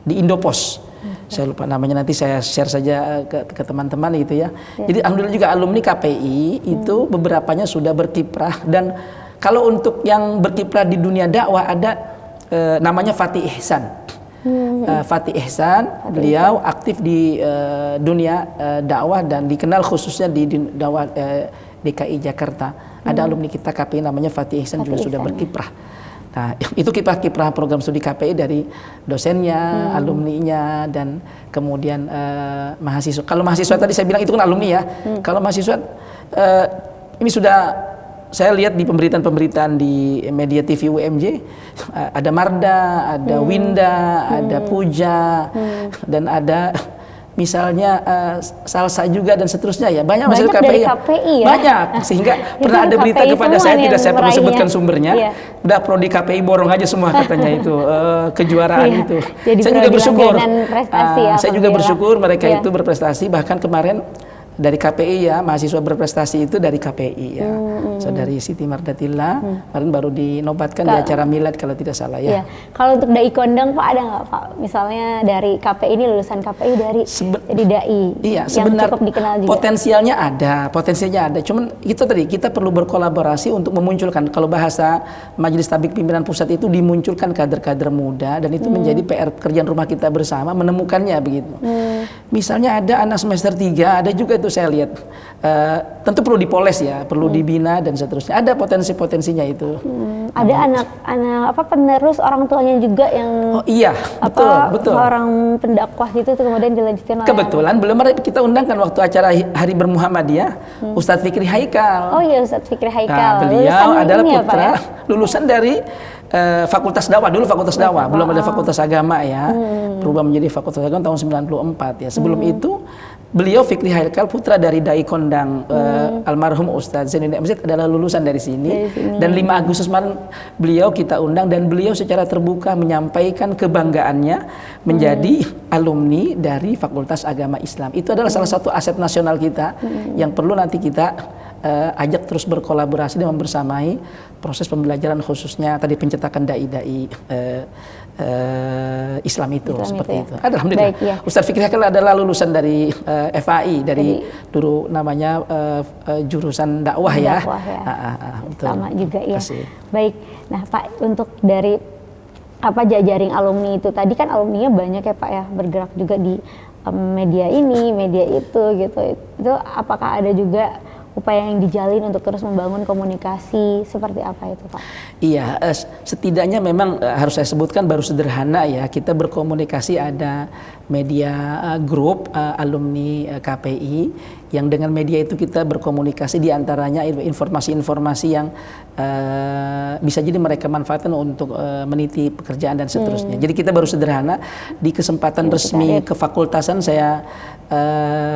di Indopos. Saya lupa namanya, nanti saya share saja ke teman-teman gitu ya. Jadi alhamdulillah juga alumni KPI itu beberapanya sudah berkiprah, dan kalau untuk yang berkiprah di dunia dakwah ada namanya Fatih Ihsan. Fatih Ihsan, beliau aktif di dunia dakwah dan dikenal khususnya di dakwah DKI Jakarta. Ada alumni kita KPI namanya Fatih Ihsan juga sudah berkiprah. Nah, itu kiprah program studi KPI dari dosennya, alumninya, dan kemudian mahasiswa. Kalau mahasiswa tadi saya bilang itu kan alumni ya. Kalau mahasiswa ini sudah saya lihat di pemberitaan di media TV UMJ, ada Marda, ada Winda, ada Puja, dan ada misalnya Salsa juga dan seterusnya ya. Banyak mahasiswa KPI, ya? Banyak, sehingga pernah ada berita kepada saya, tidak saya perlu sebutkan sumbernya. Udah prodi KPI borong aja semua katanya itu kejuaraan itu. Jadi saya juga bersyukur. Saya juga bersyukur mereka itu berprestasi. Bahkan kemarin dari KPI ya, mahasiswa berprestasi itu dari KPI ya. Saudari Siti Mardatilla kemarin baru dinobatkan di acara milad kalau tidak salah ya. Kalau untuk dai kondang Pak, ada nggak Pak? Misalnya dari KPI ini, lulusan KPI dari jadi dai yang cukup dikenal juga. Potensinya ada. Cuman itu tadi kita perlu berkolaborasi untuk memunculkan, kalau bahasa Majelis Tablik Pimpinan Pusat itu dimunculkan kader-kader muda, dan itu menjadi PR pekerjaan rumah kita bersama menemukannya begitu. Misalnya ada anak semester 3, ada juga itu saya lihat. Tentu perlu dipoles ya, perlu dibina dan seterusnya. Ada potensinya itu. Ada anak penerus orang tuanya juga yang betul. Orang pendakwah gitu tuh kemudian dilanjutkan oleh. Kebetulan belum ada kita undangkan waktu acara Hari Bermuhammadiyah, Ustadz Fikri Haikal. Oh iya, Ustadz Fikri Haikal. Nah, beliau adalah putra lulusan dari Fakultas Dakwah, dulu Fakultas Dakwah, belum ada Fakultas Agama ya. Berubah menjadi Fakultas Agama tahun 94 ya. Sebelum itu beliau Fikri Haikal, putra dari dai kondang almarhum Ustadz Zainuddin MZ, adalah lulusan dari sini. Dan 5 Agustus kemarin beliau kita undang, dan beliau secara terbuka menyampaikan kebanggaannya menjadi alumni dari Fakultas Agama Islam. Itu adalah salah satu aset nasional kita yang perlu nanti kita ajak terus berkolaborasi dan membersamai proses pembelajaran, khususnya tadi pencetakan dai-dai Islam itu seperti itu. Alhamdulillah. Ustadz Fikri Haikal adalah lulusan dari FAI, dari dulu namanya jurusan dakwah ya. Sama juga ya. Baik. Nah Pak, untuk dari jajaring alumni itu tadi kan alumninya banyak ya Pak ya, bergerak juga di media ini, media itu gitu. Itu apakah ada juga upaya yang dijalin untuk terus membangun komunikasi seperti apa itu Pak? Iya, setidaknya memang harus saya sebutkan baru sederhana ya, kita berkomunikasi ada media grup alumni KPI yang dengan media itu kita berkomunikasi, diantaranya informasi-informasi yang bisa jadi mereka manfaatkan untuk meniti pekerjaan dan seterusnya. Jadi kita baru sederhana di kesempatan resmi kefakultasan saya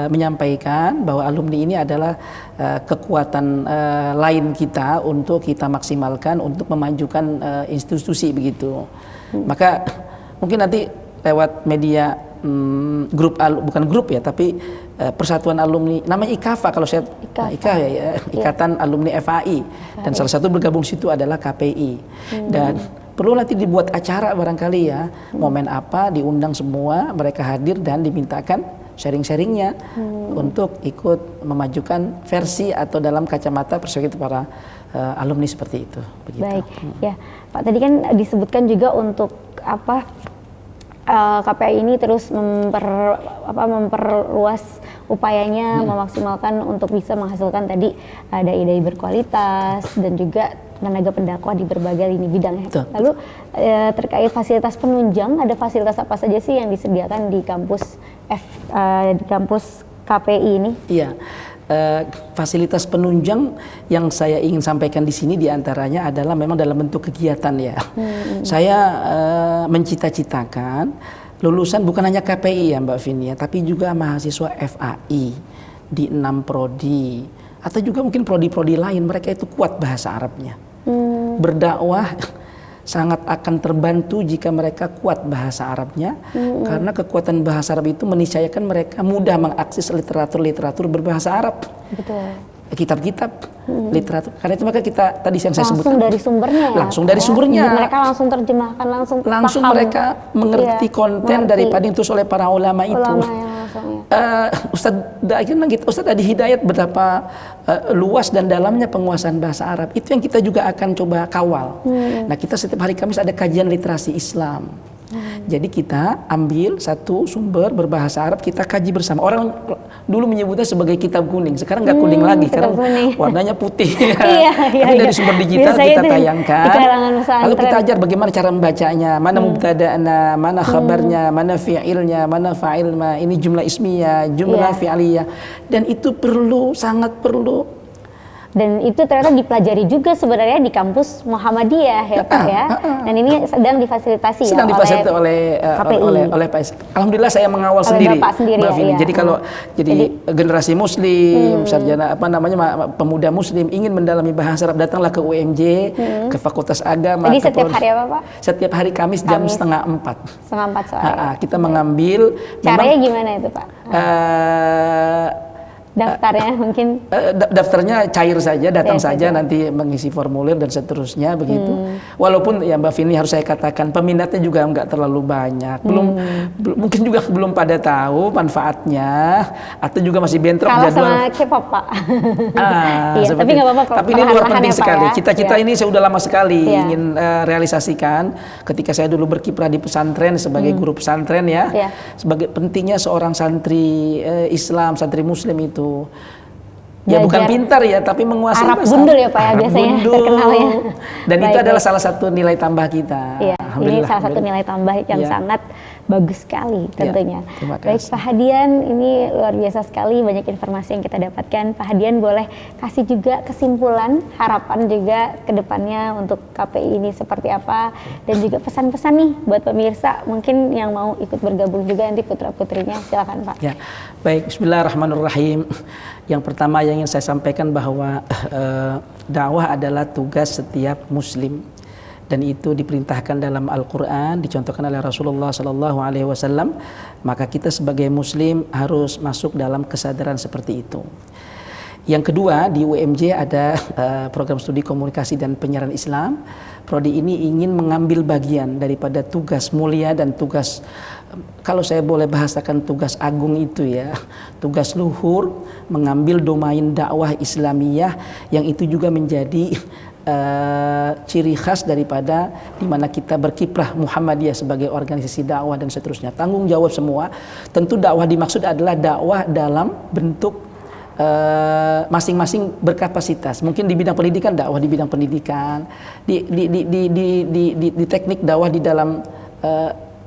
menyampaikan bahwa alumni ini adalah kekuatan lain kita untuk kita maksimalkan untuk memajukan institusi begitu. Maka mungkin nanti lewat media grup bukan grup ya, tapi persatuan alumni namanya IKAFA kalau saya Ikatan Alumni FAI, dan salah satu bergabung situ adalah KPI. Dan perlu nanti dibuat acara barangkali ya, momen apa diundang semua, mereka hadir dan dimintakan sharing-sharingnya untuk ikut memajukan versi atau dalam kacamata perspektif para alumni seperti itu. Begitu. Baik, ya Pak, tadi kan disebutkan juga untuk apa KPI ini terus memperluas upayanya, memaksimalkan untuk bisa menghasilkan tadi ada ide berkualitas dan juga tenaga pendakwah di berbagai lini bidang. Lalu terkait fasilitas penunjang, ada fasilitas apa saja sih yang disediakan di kampus di kampus KPI ini? Iya. Fasilitas penunjang yang saya ingin sampaikan di sini diantaranya adalah memang dalam bentuk kegiatan ya. Saya mencita-citakan lulusan bukan hanya KPI ya Mbak Vin ya, tapi juga mahasiswa FAI di 6 prodi atau juga mungkin prodi-prodi lain, mereka itu kuat bahasa Arabnya. Berdakwah sangat akan terbantu jika mereka kuat bahasa Arabnya, karena kekuatan bahasa Arab itu meniscayakan mereka mudah mengakses literatur-literatur berbahasa Arab. Betul. Kitab-kitab, literatur. Karena itu maka kita tadi yang saya sebutkan dari sumbernya ya? Langsung dari sumbernya. Jadi mereka langsung terjemahkan, langsung paham. Mereka mengerti konten daripada itu oleh para ulama itu. Ustadz Adi Hidayat betapa luas dan dalamnya penguasaan bahasa Arab. Itu yang kita juga akan coba kawal. Nah, kita setiap hari Kamis ada kajian literasi Islam. Jadi kita ambil satu sumber berbahasa Arab, kita kaji bersama. Orang dulu menyebutnya sebagai kitab kuning, sekarang nggak kuning lagi, sekarang warnanya putih. Tapi dari sumber digital kita tayangkan. Lalu kita ajar bagaimana cara membacanya, mana mubtada'na, mana khabarnya, mana fi'ilnya, mana fa'il, ini jumlah ismiyah, jumlah fi'aliyah. Dan itu sangat perlu. Dan itu ternyata dipelajari juga sebenarnya di kampus Muhammadiyah ya Pak ya. Dan ini sedang difasilitasi oleh Pak. Alhamdulillah saya mengawal sendiri Mbak Vini. Jadi kalau jadi generasi muslim, sarjana pemuda muslim ingin mendalami bahasa Arab, datanglah ke UMJ, ke Fakultas Agama. Jadi setiap hari apa Pak? Setiap hari Kamis jam 3:30. 3:30 sore. Kita mengambil. Caranya gimana itu Pak? Daftarnya mungkin? Daftarnya cair saja, datang saja nanti mengisi formulir dan seterusnya begitu. Walaupun ya Mbak Vini harus saya katakan peminatnya juga nggak terlalu banyak, mungkin juga belum pada tahu manfaatnya atau juga masih bentrok jadwal. Sama K-pop Pak. Tapi nggak apa-apa. Tapi ini luar penting sekali. Cita-cita ini saya udah lama sekali ingin realisasikan. Ketika saya dulu berkiprah di pesantren sebagai guru pesantren ya, sebagai pentingnya seorang santri Islam, santri Muslim itu. Ya bukan pintar ya, tapi menguasai Arab gundul ya Pak ya, biasanya terkenalnya. Dan itu adalah salah satu nilai tambah kita. Iya, ini salah satu nilai tambah yang sangat bagus sekali tentunya. Baik Pak Hadian, ini luar biasa sekali banyak informasi yang kita dapatkan. Pak Hadian boleh kasih juga kesimpulan, harapan juga ke depannya untuk KPI ini seperti apa, dan juga pesan-pesan nih buat pemirsa mungkin yang mau ikut bergabung juga nanti putra-putrinya, silakan Pak. Ya, baik, bismillahirrahmanirrahim. Yang pertama yang ingin saya sampaikan bahwa dakwah adalah tugas setiap muslim, dan itu diperintahkan dalam Al-Quran, dicontohkan oleh Rasulullah SAW. Maka kita sebagai muslim harus masuk dalam kesadaran seperti itu. Yang kedua, di UMJ ada program studi komunikasi dan penyiaran Islam. Prodi ini ingin mengambil bagian daripada tugas mulia dan tugas, kalau saya boleh bahasakan tugas agung itu ya, tugas luhur, mengambil domain dakwah Islamiyah yang itu juga menjadi ciri khas daripada di mana kita berkiprah Muhammadiyah sebagai organisasi dakwah dan seterusnya. Tanggung jawab semua. Tentu dakwah dimaksud adalah dakwah dalam bentuk masing-masing berkapasitas. Mungkin di bidang pendidikan, dakwah di bidang pendidikan, di teknik dakwah di dalam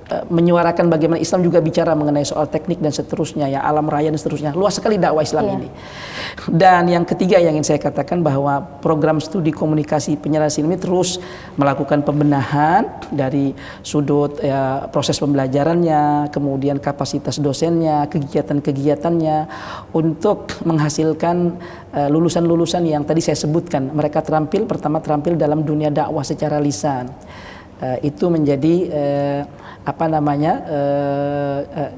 menyuarakan bagaimana Islam juga bicara mengenai soal teknik dan seterusnya, ya alam raya dan seterusnya. Luas sekali dakwah Islam ini. Dan yang ketiga yang ingin saya katakan bahwa program studi komunikasi penyerahan ini terus melakukan pembenahan dari sudut proses pembelajarannya, kemudian kapasitas dosennya, kegiatan-kegiatannya untuk menghasilkan lulusan-lulusan yang tadi saya sebutkan. Mereka pertama terampil dalam dunia dakwah secara lisan. Itu menjadi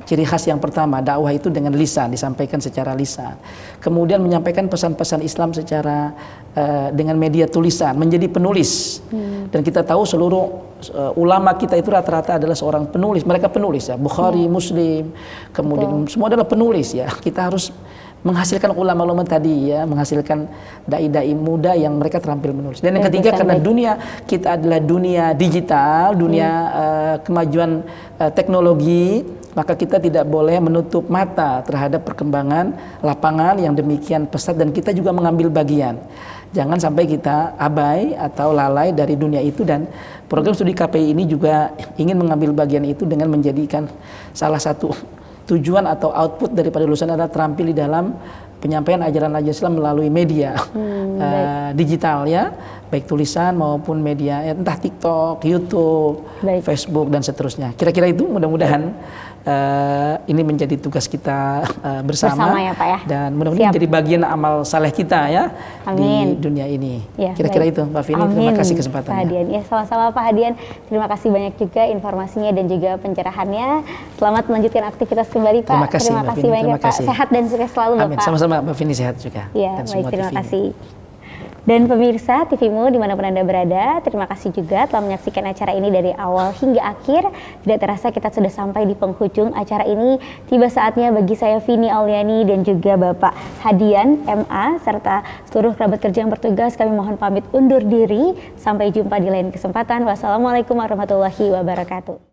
ciri khas yang pertama, dakwah itu dengan lisan, disampaikan secara lisan. Kemudian menyampaikan pesan-pesan Islam secara dengan media tulisan, menjadi penulis. Dan kita tahu seluruh ulama kita itu rata-rata adalah seorang penulis. Mereka penulis ya, Bukhari, Muslim, kemudian semua adalah penulis ya. Kita harus menghasilkan ulama-ulama tadi ya, menghasilkan dai-dai muda yang mereka terampil menulis. Dan yang ketiga, karena dunia kita adalah dunia digital, dunia kemajuan teknologi, maka kita tidak boleh menutup mata terhadap perkembangan lapangan yang demikian pesat, dan kita juga mengambil bagian. Jangan sampai kita abai atau lalai dari dunia itu, dan program studi KPI ini juga ingin mengambil bagian itu dengan menjadikan salah satu tujuan atau output daripada lulusan adalah terampil di dalam penyampaian ajaran Islam melalui media digital ya, baik tulisan maupun media entah TikTok, YouTube, Facebook dan seterusnya. Kira-kira itu mudah-mudahan ini menjadi tugas kita bersama ya, Pak, ya. Dan mudah-mudahan menjadi bagian amal saleh kita ya. Amin. Di dunia ini. Ya, kira-kira itu Mbak Vini. Terima kasih kesempatannya. Pak Hadian. Ya, sama-sama Pak Hadian. Terima kasih banyak juga informasinya dan juga pencerahannya. Selamat melanjutkan aktivitas kembali Pak. Terima kasih banyak Pak. Sehat dan sukses selalu Bapak. Amin. Sama-sama Mbak Vini, sehat juga. Ya, baik, terima kasih. Dan pemirsa TVmu dimanapun Anda berada, terima kasih juga telah menyaksikan acara ini dari awal hingga akhir. Tidak terasa kita sudah sampai di penghujung acara ini. Tiba saatnya bagi saya Vini Auliani dan juga Bapak Hadian MA serta seluruh kerabat kerja yang bertugas, kami mohon pamit undur diri. Sampai jumpa di lain kesempatan. Wassalamualaikum warahmatullahi wabarakatuh.